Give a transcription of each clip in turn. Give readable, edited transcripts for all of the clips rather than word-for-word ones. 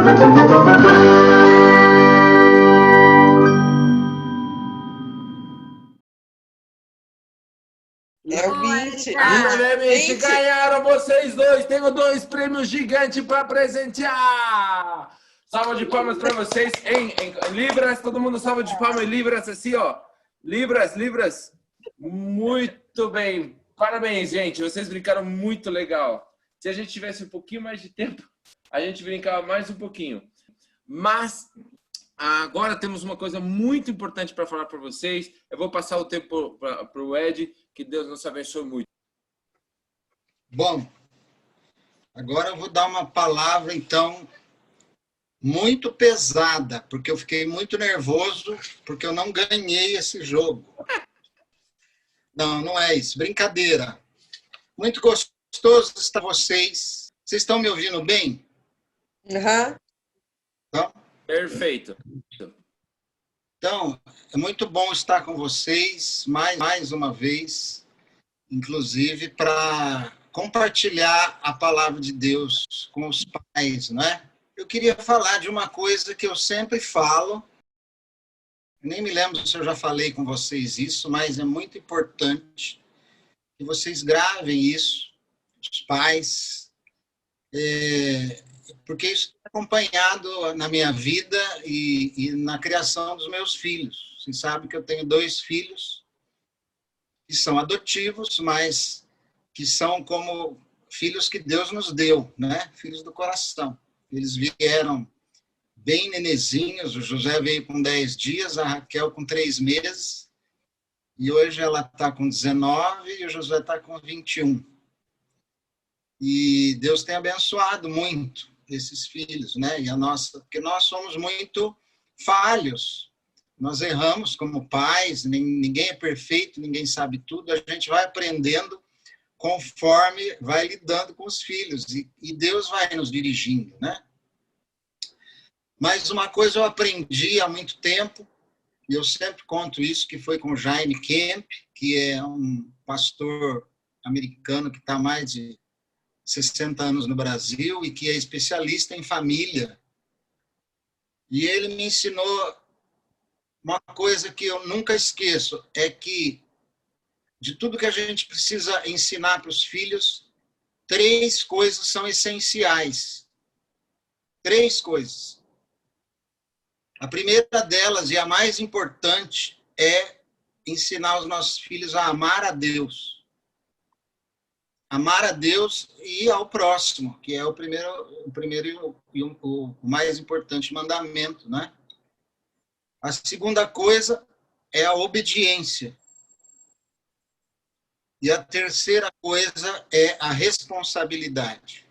É o 20. Unanimemente ganharam vocês dois. Tenho 2 prêmios gigantes para presentear. Salva de palmas para vocês em libras. Todo mundo salva de palmas em libras, assim, ó. Libras. Muito bem. Parabéns, gente. Vocês brincaram muito legal. Se a gente tivesse um pouquinho mais de tempo, a gente brincava mais um pouquinho. Mas agora temos uma coisa muito importante para falar para vocês. Eu vou passar o tempo para o Ed. Que Deus nos abençoe muito. Bom, agora eu vou dar uma palavra, então, muito pesada, porque eu fiquei muito nervoso, porque eu não ganhei esse jogo. Não é isso. Brincadeira. Muito gostoso estar com vocês. Vocês estão me ouvindo bem? Uhum. Então, perfeito. Então, é muito bom estar com vocês mais uma vez, inclusive para compartilhar a palavra de Deus com os pais, não é? Eu queria falar de uma coisa que eu sempre falo, nem me lembro se eu já falei com vocês isso, mas é muito importante que vocês gravem isso, os pais, porque isso tem acompanhado na minha vida e na criação dos meus filhos. Vocês sabem que eu tenho 2 filhos que são adotivos, mas que são como filhos que Deus nos deu, né? Filhos do coração. Eles vieram bem nenezinhos, o José veio com 10 dias, a Raquel com 3 meses, e hoje ela está com 19 e o José está com 21. E Deus tem abençoado muito esses filhos, né? E porque nós somos muito falhos. Nós erramos como pais, ninguém é perfeito, ninguém sabe tudo. A gente vai aprendendo conforme vai lidando com os filhos. E Deus vai nos dirigindo, né? Mas uma coisa eu aprendi há muito tempo, e eu sempre conto isso, que foi com Jaime Kemp, que é um pastor americano que está há mais de 60 anos no Brasil e que é especialista em família. E ele me ensinou uma coisa que eu nunca esqueço, é que de tudo que a gente precisa ensinar para os filhos, 3 coisas são essenciais. 3 coisas. A primeira delas, e a mais importante, é ensinar os nossos filhos a amar a Deus. Amar a Deus e ao próximo, que é o primeiro e o mais importante mandamento, né? A segunda coisa é a obediência. E a terceira coisa é a responsabilidade.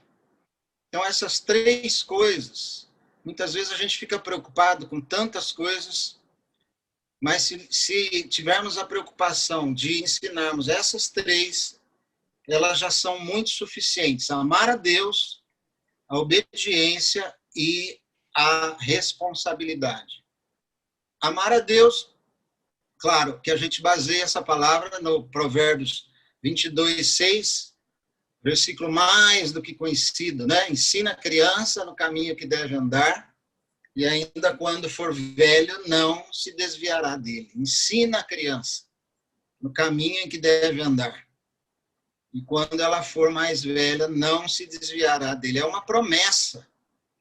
Então, essas 3 coisas, muitas vezes a gente fica preocupado com tantas coisas, mas se tivermos a preocupação de ensinarmos essas 3, elas já são muito suficientes. Amar a Deus, a obediência e a responsabilidade. Amar a Deus, claro, que a gente baseia essa palavra no Provérbios 22:6, versículo mais do que conhecido, né? Ensina a criança no caminho que deve andar, e ainda quando for velho, não se desviará dele. Ensina a criança no caminho em que deve andar. E quando ela for mais velha, não se desviará dele. É uma promessa,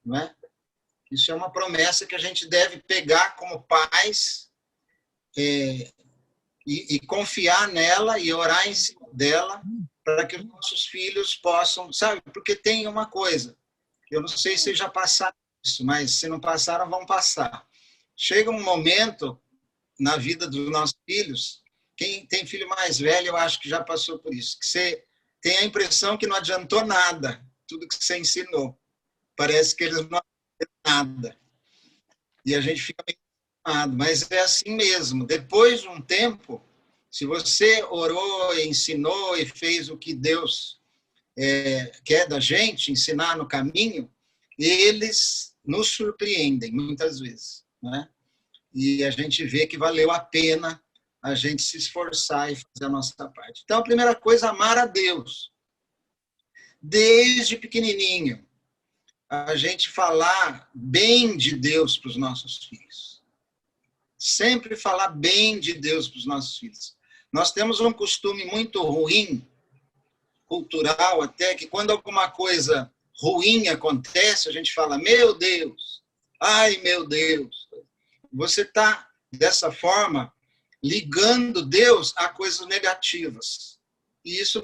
não é? Isso é uma promessa que a gente deve pegar como pais e confiar nela e orar em cima dela para que os nossos filhos possam, sabe? Porque tem uma coisa, eu não sei se já passaram isso, mas se não passaram, vão passar. Chega um momento na vida dos nossos filhos, quem tem filho mais velho, eu acho que já passou por isso, que você tem a impressão que não adiantou nada, tudo que você ensinou. Parece que eles não aprendem nada. E a gente fica meio animado, mas é assim mesmo. Depois de um tempo, se você orou, ensinou e fez o que Deus quer da gente, ensinar no caminho, eles nos surpreendem muitas vezes, né? E a gente vê que valeu a pena a gente se esforçar e fazer a nossa parte. Então, a primeira coisa, amar a Deus. Desde pequenininho. a gente falar bem de Deus para os nossos filhos. Sempre falar bem de Deus para os nossos filhos. Nós temos um costume muito ruim, cultural até, que quando alguma coisa ruim acontece, a gente fala, meu Deus, ai meu Deus. Você está, dessa forma, ligando Deus a coisas negativas. E isso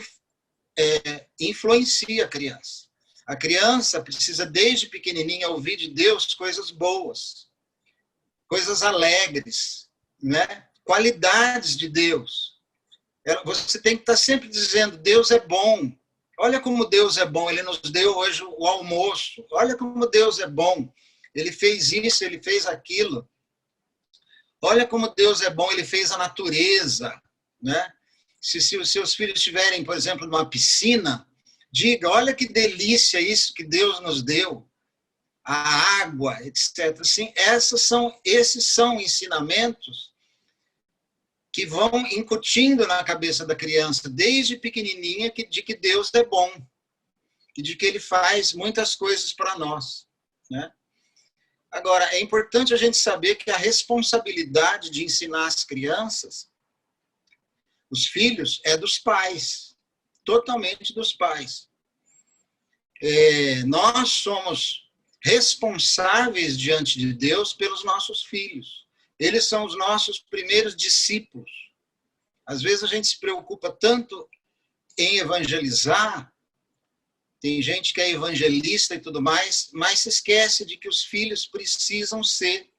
influencia a criança. A criança precisa, desde pequenininha, ouvir de Deus coisas boas, coisas alegres, né? Qualidades de Deus. Você tem que estar sempre dizendo, Deus é bom. Olha como Deus é bom, Ele nos deu hoje o almoço. Olha como Deus é bom. Ele fez isso, Ele fez aquilo. Olha como Deus é bom, Ele fez a natureza, né? Se os seus filhos estiverem, por exemplo, numa piscina, diga, olha que delícia isso que Deus nos deu. A água, etc. Assim, esses são ensinamentos que vão incutindo na cabeça da criança, desde pequenininha, de que Deus é bom, e de que Ele faz muitas coisas para nós, né? Agora, é importante a gente saber que a responsabilidade de ensinar as crianças, os filhos, é dos pais, totalmente dos pais. Nós somos responsáveis diante de Deus pelos nossos filhos. Eles são os nossos primeiros discípulos. Às vezes a gente se preocupa tanto em evangelizar, tem gente que é evangelista e tudo mais, mas se esquece de que os filhos precisam ser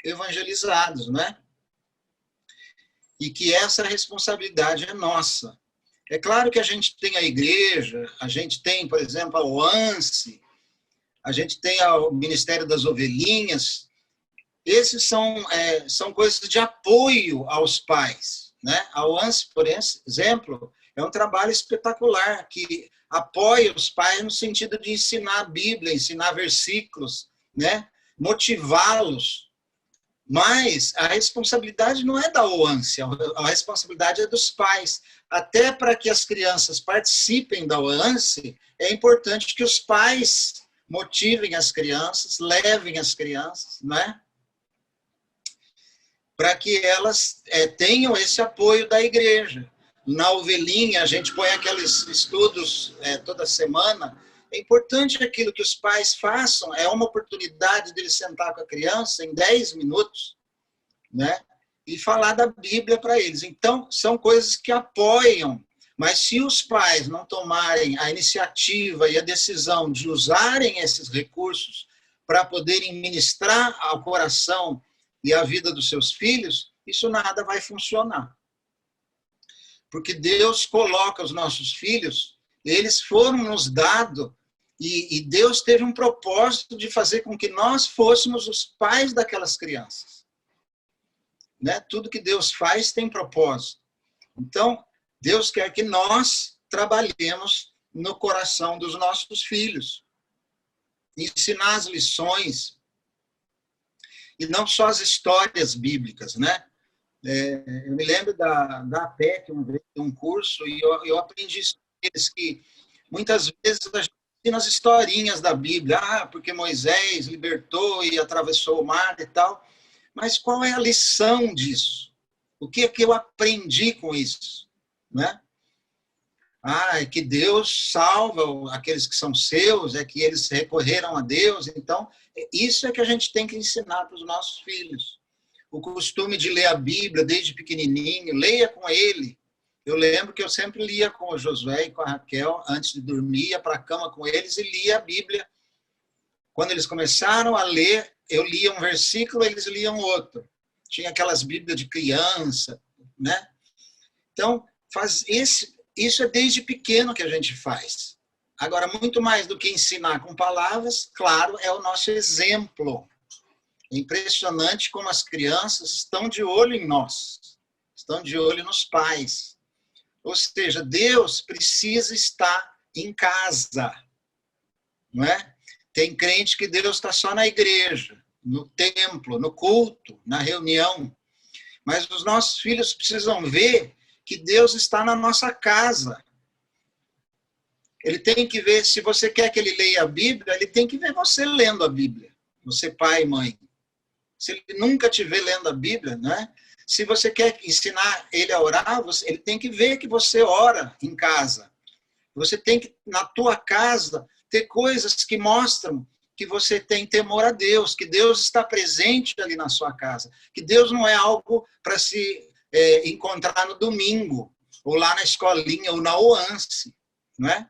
evangelizados, né? E que essa responsabilidade é nossa. É claro que a gente tem a igreja, a gente tem, por exemplo, a OANSE, a gente tem o Ministério das Ovelhinhas. Esses são coisas de apoio aos pais, né? A OANSE, por exemplo, é um trabalho espetacular que apoia os pais no sentido de ensinar a Bíblia, ensinar versículos, né? Motivá-los. Mas a responsabilidade não é da OANSE, a responsabilidade é dos pais. Até para que as crianças participem da OANSE, é importante que os pais motivem as crianças, levem as crianças, né? Para que elas tenham esse apoio da igreja. Na ovelhinha, a gente põe aqueles estudos toda semana. É importante aquilo que os pais façam, é uma oportunidade de eles sentar com a criança em 10 minutos, né? E falar da Bíblia para eles. Então, são coisas que apoiam, mas se os pais não tomarem a iniciativa e a decisão de usarem esses recursos para poderem ministrar ao coração e à vida dos seus filhos, isso nada vai funcionar. Porque Deus coloca os nossos filhos, eles foram nos dados, e Deus teve um propósito de fazer com que nós fôssemos os pais daquelas crianças. Né? Tudo que Deus faz tem propósito. Então, Deus quer que nós trabalhemos no coração dos nossos filhos. Ensinar as lições, e não só as histórias bíblicas, né? Eu me lembro da APEC, um curso, e eu aprendi isso com eles, que muitas vezes a gente ensina as historinhas da Bíblia, porque Moisés libertou e atravessou o mar e tal, mas qual é a lição disso? O que é que eu aprendi com isso? Né? É que Deus salva aqueles que são seus, é que eles recorreram a Deus, então isso é que a gente tem que ensinar para os nossos filhos. O costume de ler a Bíblia desde pequenininho, leia com ele. Eu lembro que eu sempre lia com o Josué e com a Raquel, antes de dormir, ia para a cama com eles e lia a Bíblia. Quando eles começaram a ler, eu lia um versículo, eles liam outro. Tinha aquelas Bíblias de criança, né? Então, isso é desde pequeno que a gente faz. Agora, muito mais do que ensinar com palavras, claro, é o nosso exemplo. É impressionante como as crianças estão de olho em nós, estão de olho nos pais. Ou seja, Deus precisa estar em casa, não é? Tem crente que Deus está só na igreja, no templo, no culto, na reunião. Mas os nossos filhos precisam ver que Deus está na nossa casa. Ele tem que ver, se você quer que ele leia a Bíblia, ele tem que ver você lendo a Bíblia. Você, pai e mãe. Se ele nunca te vê lendo a Bíblia, né? Se você quer ensinar ele a orar, ele tem que ver que você ora em casa. Você tem que, na tua casa, ter coisas que mostram que você tem temor a Deus, que Deus está presente ali na sua casa, que Deus não é algo para se encontrar no domingo, ou lá na escolinha, ou na OANSE, não é?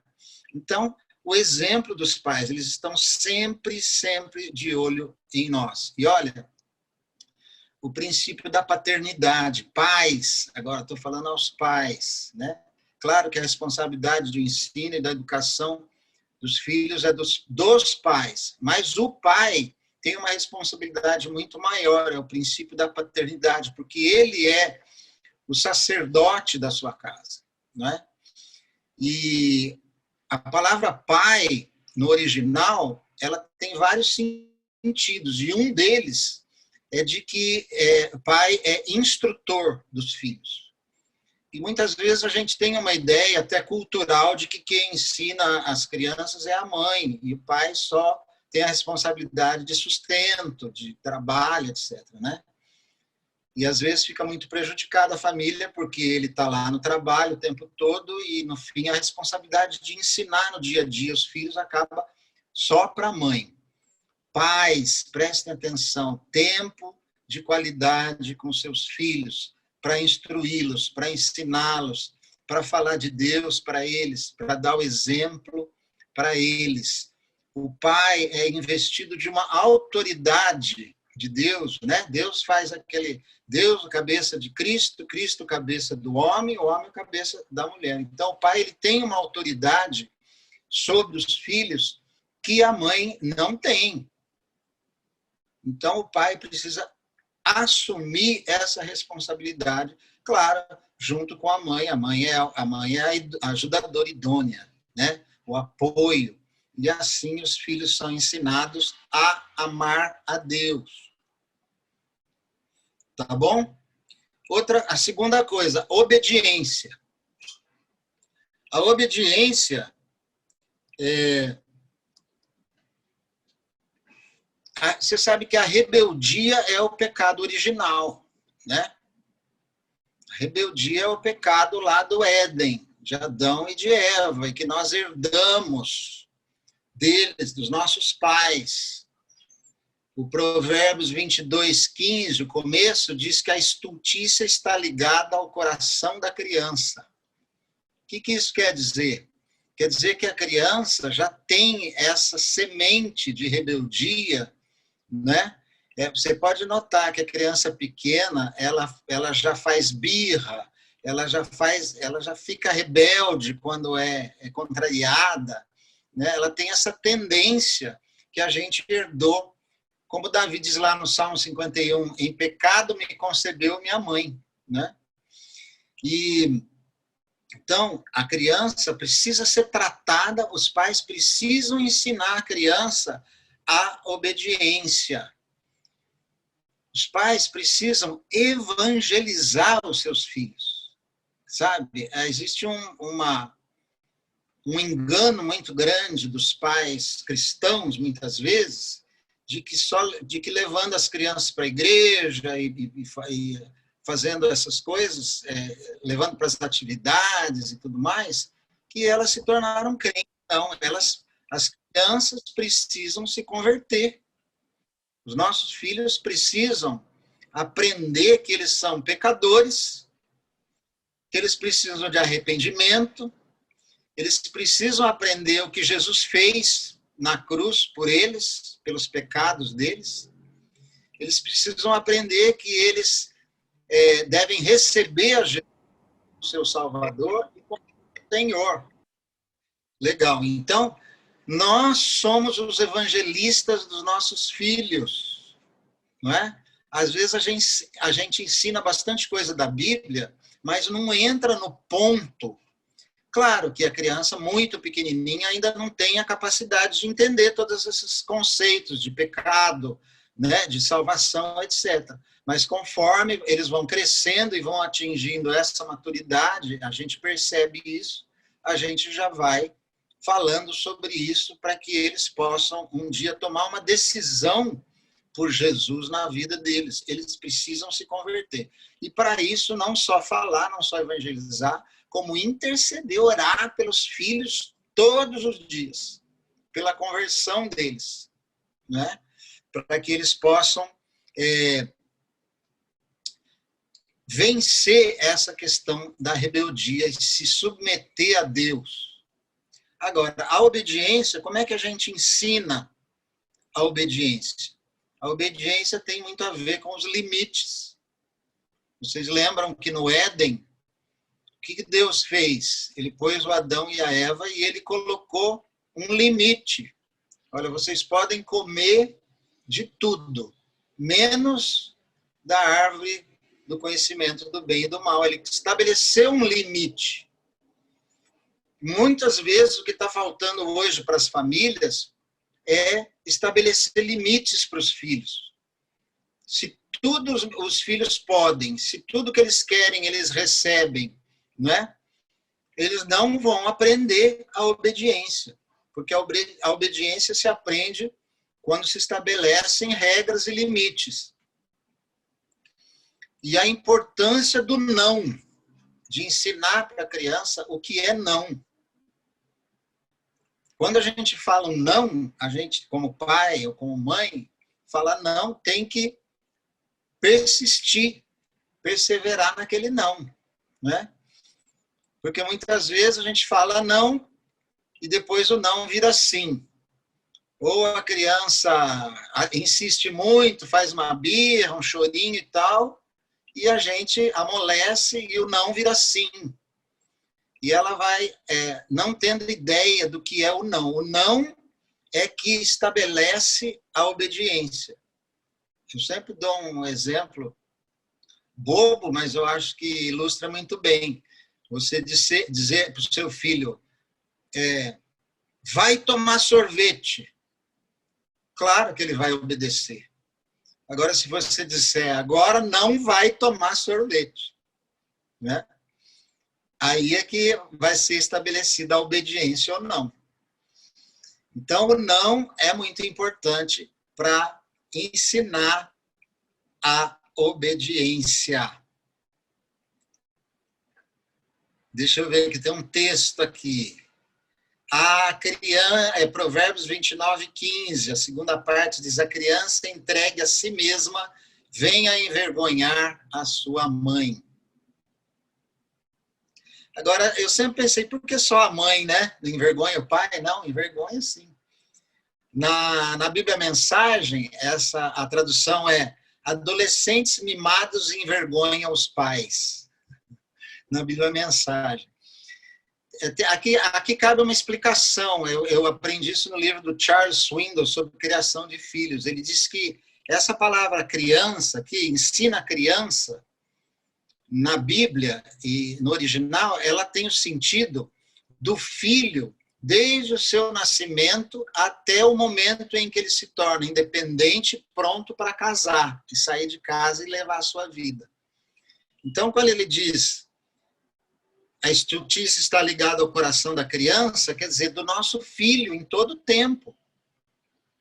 Então, o exemplo dos pais, eles estão sempre, sempre de olho em nós. E olha, o princípio da paternidade, pais, agora estou falando aos pais, né? Claro que a responsabilidade do ensino e da educação dos filhos é dos pais, mas o pai tem uma responsabilidade muito maior, é o princípio da paternidade, porque ele é o sacerdote da sua casa, não é? E a palavra pai, no original, ela tem vários sentidos, e um deles é de que pai é instrutor dos filhos. E muitas vezes a gente tem uma ideia até cultural de que quem ensina as crianças é a mãe, e o pai só tem a responsabilidade de sustento, de trabalho, etc., né? E às vezes fica muito prejudicada a família, porque ele está lá no trabalho o tempo todo e, no fim, a responsabilidade de ensinar no dia a dia os filhos acaba só para a mãe. Pais, prestem atenção, tempo de qualidade com seus filhos, para instruí-los, para ensiná-los, para falar de Deus para eles, para dar o exemplo para eles. O pai é investido de uma autoridade de Deus, né? Deus faz aquele Deus cabeça de Cristo, Cristo cabeça do homem, o homem cabeça da mulher. Então o pai ele tem uma autoridade sobre os filhos que a mãe não tem. Então o pai precisa assumir essa responsabilidade, claro, junto com a mãe. A mãe é a ajudadora idônea, né? O apoio. E assim os filhos são ensinados a amar a Deus. Tá bom? A segunda coisa, obediência. A obediência você sabe que a rebeldia é o pecado original, né? A rebeldia é o pecado lá do Éden, de Adão e de Eva, e que nós herdamos deles, dos nossos pais. O Provérbios 22:15, o começo, diz que a estultícia está ligada ao coração da criança. O que isso quer dizer? Quer dizer que a criança já tem essa semente de rebeldia, né? Você pode notar que a criança pequena, ela já faz birra, ela já fica rebelde quando é contrariada, né? Ela tem essa tendência que a gente herdou. Como Davi diz lá no Salmo 51, em pecado me concebeu minha mãe, né? E então a criança precisa ser tratada, os pais precisam ensinar a criança a obediência. Os pais precisam evangelizar os seus filhos, sabe? Existe um engano muito grande dos pais cristãos, muitas vezes, de que levando as crianças para a igreja e fazendo essas coisas, levando para as atividades e tudo mais, que elas se tornaram crentes. Não, as crianças precisam se converter. Os nossos filhos precisam aprender que eles são pecadores, que eles precisam de arrependimento, eles precisam aprender o que Jesus fez na cruz por eles, pelos pecados deles. Eles precisam aprender que eles devem receber a Jesus, o seu Salvador, e como Senhor. Legal. Então, nós somos os evangelistas dos nossos filhos, não é? Às vezes a gente ensina bastante coisa da Bíblia, mas não entra no ponto. Claro que a criança muito pequenininha ainda não tem a capacidade de entender todos esses conceitos de pecado, né, de salvação, etc. Mas conforme eles vão crescendo e vão atingindo essa maturidade, a gente percebe isso, a gente já vai falando sobre isso para que eles possam um dia tomar uma decisão por Jesus na vida deles. Eles precisam se converter. E para isso, não só falar, não só evangelizar, como interceder, orar pelos filhos todos os dias, pela conversão deles, né? Para que eles possam vencer essa questão da rebeldia e se submeter a Deus. Agora, a obediência, como é que a gente ensina a obediência? A obediência tem muito a ver com os limites. Vocês lembram que no Éden, o que Deus fez? Ele pôs o Adão e a Eva e ele colocou um limite. Olha, vocês podem comer de tudo, menos da árvore do conhecimento do bem e do mal. Ele estabeleceu um limite. Muitas vezes o que está faltando hoje para as famílias é estabelecer limites para os filhos. Se tudo os filhos podem, se tudo que eles querem eles recebem, né? Eles não vão aprender a obediência, porque a obediência se aprende quando se estabelecem regras e limites. E a importância do não, de ensinar para a criança o que é não. Quando a gente fala um não, a gente, como pai ou como mãe, fala não, tem que persistir, perseverar naquele não, né? Porque muitas vezes a gente fala não e depois o não vira sim. Ou a criança insiste muito, faz uma birra, um chorinho e tal, e a gente amolece e o não vira sim. E ela vai não tendo ideia do que é o não. O não é que estabelece a obediência. Eu sempre dou um exemplo bobo, mas eu acho que ilustra muito bem. Você dizer para o seu filho, vai tomar sorvete. Claro que ele vai obedecer. Agora, se você disser, agora não vai tomar sorvete, né? Aí é que vai ser estabelecida a obediência ou não. Então, o não é muito importante para ensinar a obediência. Deixa eu ver que tem um texto aqui. A criança, Provérbios 29:15, a segunda parte diz, a criança entregue a si mesma venha envergonhar a sua mãe. Agora, eu sempre pensei, por que só a mãe, né? Não envergonha o pai? Não, envergonha sim. Na Bíblia Mensagem, a tradução é adolescentes mimados envergonham os pais. Na Bíblia Mensagem. Aqui cabe uma explicação. Eu aprendi isso no livro do Charles Swindoll sobre criação de filhos. Ele diz que essa palavra criança, que ensina a criança, na Bíblia e no original, ela tem o sentido do filho desde o seu nascimento até o momento em que ele se torna independente, pronto para casar, e sair de casa e levar a sua vida. Então, quando ele diz a estultice está ligada ao coração da criança, quer dizer, do nosso filho em todo o tempo,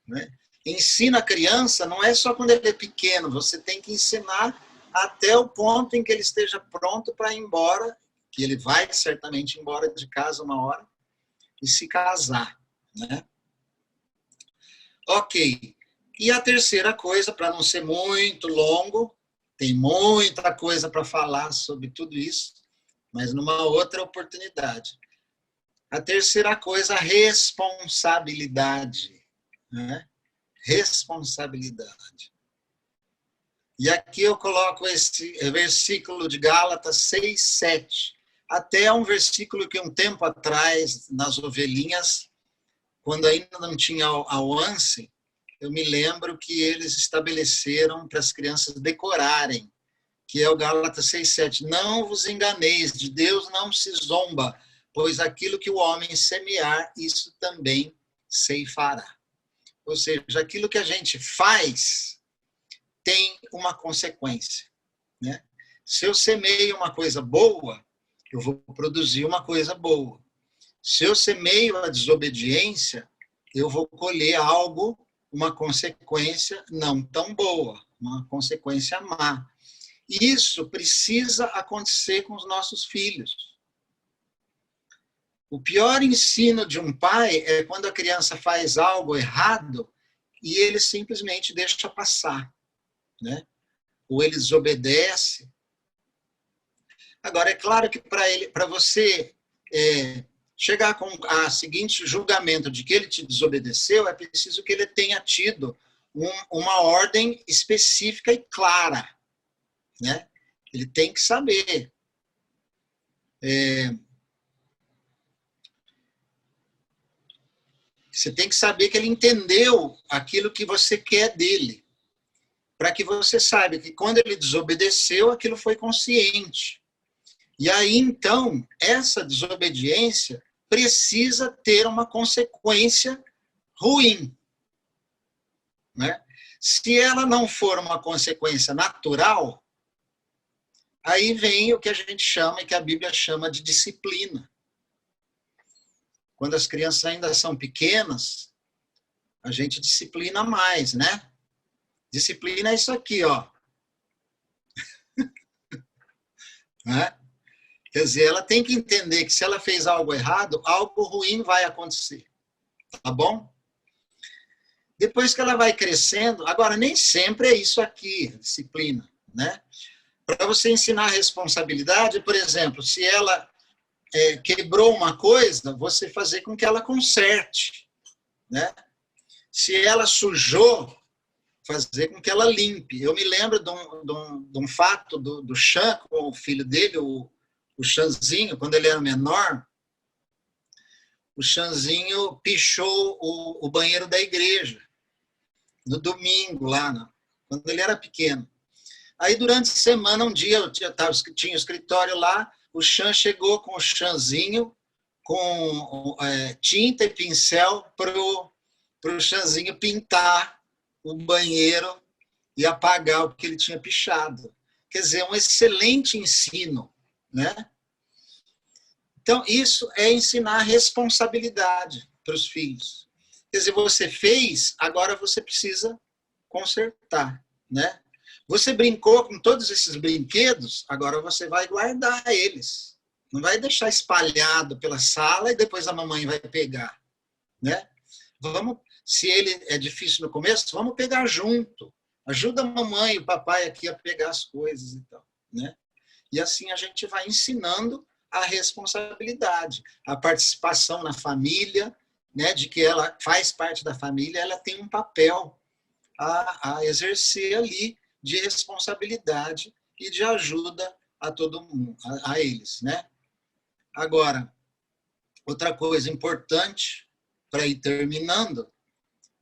né? Ensina a criança, não é só quando ele é pequeno, você tem que ensinar até o ponto em que ele esteja pronto para ir embora, que ele vai certamente embora de casa uma hora, e se casar, né? Ok. E a terceira coisa, para não ser muito longo, tem muita coisa para falar sobre tudo isso, mas numa outra oportunidade. A terceira coisa, a responsabilidade, né? Responsabilidade. E aqui eu coloco esse versículo de Gálatas 6:7. Até um versículo que um tempo atrás, nas ovelhinhas, quando ainda não tinha a OANSE, eu me lembro que eles estabeleceram para as crianças decorarem, que é o Gálatas 6:7. Não vos enganeis, de Deus não se zomba, pois aquilo que o homem semear, isso também ceifará. Ou seja, aquilo que a gente faz tem uma consequência, né? Se eu semeio uma coisa boa, eu vou produzir uma coisa boa. Se eu semeio a desobediência, eu vou colher algo, uma consequência não tão boa, uma consequência má. Isso precisa acontecer com os nossos filhos. O pior ensino de um pai é quando a criança faz algo errado e ele simplesmente deixa passar, né? Ou ele desobedece. Agora, é claro que para você chegar com a seguinte julgamento de que ele te desobedeceu, é preciso que ele tenha tido uma ordem específica e clara, né? Ele tem que saber. Você tem que saber que ele entendeu aquilo que você quer dele, para que você saiba que quando ele desobedeceu, aquilo foi consciente. E aí, então, essa desobediência precisa ter uma consequência ruim, né? Se ela não for uma consequência natural, aí vem o que a gente chama e que a Bíblia chama de disciplina. Quando as crianças ainda são pequenas, a gente disciplina mais, né? Disciplina é isso aqui, ó. Né? Quer dizer, ela tem que entender que se ela fez algo errado, algo ruim vai acontecer. Tá bom? Depois que ela vai crescendo, agora nem sempre é isso aqui, disciplina, né? Para você ensinar responsabilidade, por exemplo, se ela quebrou uma coisa, você fazer com que ela conserte, né? Se ela sujou, fazer com que ela limpe. Eu me lembro de um fato do Chan com o filho dele, o Chanzinho, quando ele era menor, o Chanzinho pichou o banheiro da igreja, no domingo, lá, quando ele era pequeno. Aí, durante a semana, um dia, eu tinha um escritório lá, o Chan chegou com o Chanzinho, com tinta e pincel, para o Chanzinho pintar o banheiro e apagar o que ele tinha pichado. Quer dizer, um excelente ensino, né? Então, isso é ensinar responsabilidade para os filhos. Quer dizer, você fez, agora você precisa consertar, né? Você brincou com todos esses brinquedos, agora você vai guardar eles. Não vai deixar espalhado pela sala e depois a mamãe vai pegar, né? Se ele é difícil no começo, vamos pegar junto. Ajuda a mamãe e o papai aqui a pegar as coisas e tal, né? E assim a gente vai ensinando a responsabilidade, a participação na família, né, de que ela faz parte da família, ela tem um papel a exercer ali de responsabilidade e de ajuda a todo mundo, a eles, né? Agora, outra coisa importante para ir terminando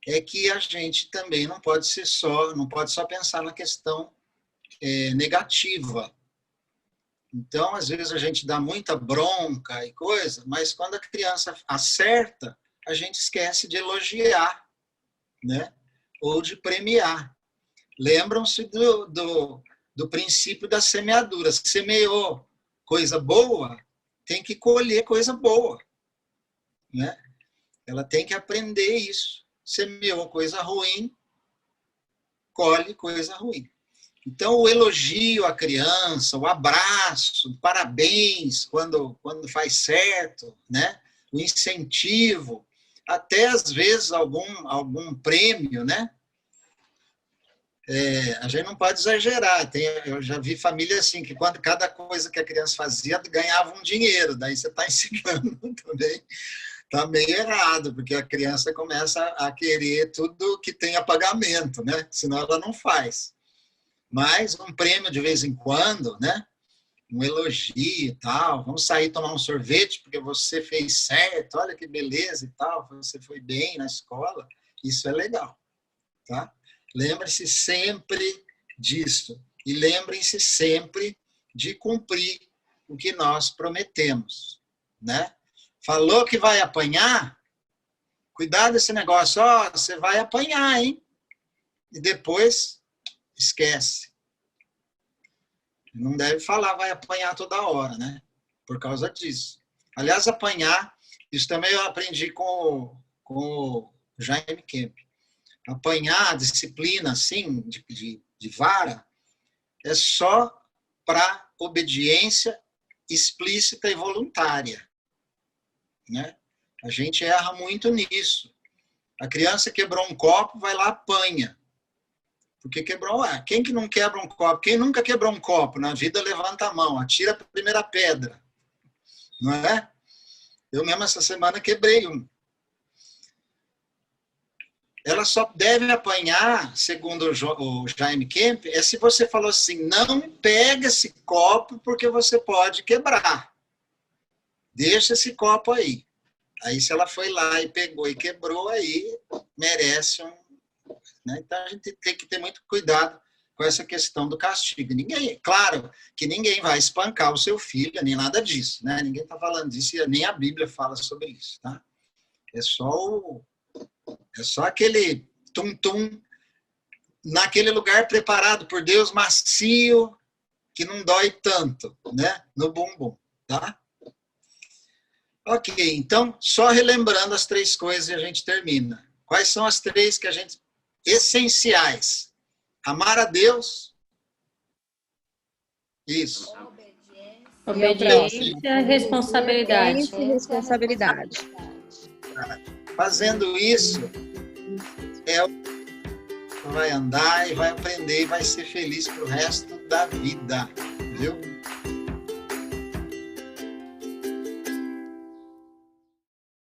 é que a gente também não pode só pensar na questão negativa. Então, às vezes a gente dá muita bronca e coisa, mas quando a criança acerta, a gente esquece de elogiar, né? Ou de premiar. Lembram-se do princípio da semeadura. Se semeou coisa boa, tem que colher coisa boa, né? Ela tem que aprender isso. Semeou coisa ruim, colhe coisa ruim. Então, o elogio à criança, o abraço, o parabéns quando faz certo, né? O incentivo, até às vezes algum prêmio, né? A gente não pode exagerar. Eu já vi família assim, que quando cada coisa que a criança fazia, ganhava um dinheiro. Daí você está ensinando também. Está meio errado, porque a criança começa a querer tudo que tenha pagamento, né? Senão ela não faz. Mas um prêmio de vez em quando, né? Um elogio e tal. Vamos sair tomar um sorvete porque você fez certo. Olha que beleza e tal. Você foi bem na escola. Isso é legal, tá? Lembre-se sempre disso. E lembrem-se sempre de cumprir o que nós prometemos, né? Falou que vai apanhar? Cuidado esse negócio. Ó, você vai apanhar, hein? E depois esquece. Não deve falar vai apanhar toda hora, né? Por causa disso. Aliás, apanhar Isso também eu aprendi com o Jaime Kemp. Apanhar disciplina assim, de vara, é só para obediência explícita e voluntária, né? A gente erra muito nisso. A criança quebrou um copo, vai lá, apanha. Porque quebrou. Quem que não quebra um copo? Quem nunca quebrou um copo? Na vida, levanta a mão, atira a primeira pedra. Não é? Eu mesmo essa semana quebrei um. Ela só deve apanhar, segundo o Jaime Kemp, é se você falou assim, não pega esse copo porque você pode quebrar. Deixa esse copo aí. Aí se ela foi lá e pegou e quebrou, aí merece um... Né? Então a gente tem que ter muito cuidado com essa questão do castigo. Claro que ninguém vai espancar o seu filho, nem nada disso. Né? Ninguém está falando disso, nem a Bíblia fala sobre isso. Tá? É só aquele tum-tum naquele lugar preparado por Deus, macio, que não dói tanto, né? No bumbum, tá? Ok, então, só relembrando as 3 coisas e a gente termina. Quais são as 3 que a gente... essenciais? Amar a Deus. Isso. Obediência e responsabilidade. Fazendo isso, vai andar e vai aprender e vai ser feliz pro resto da vida, viu?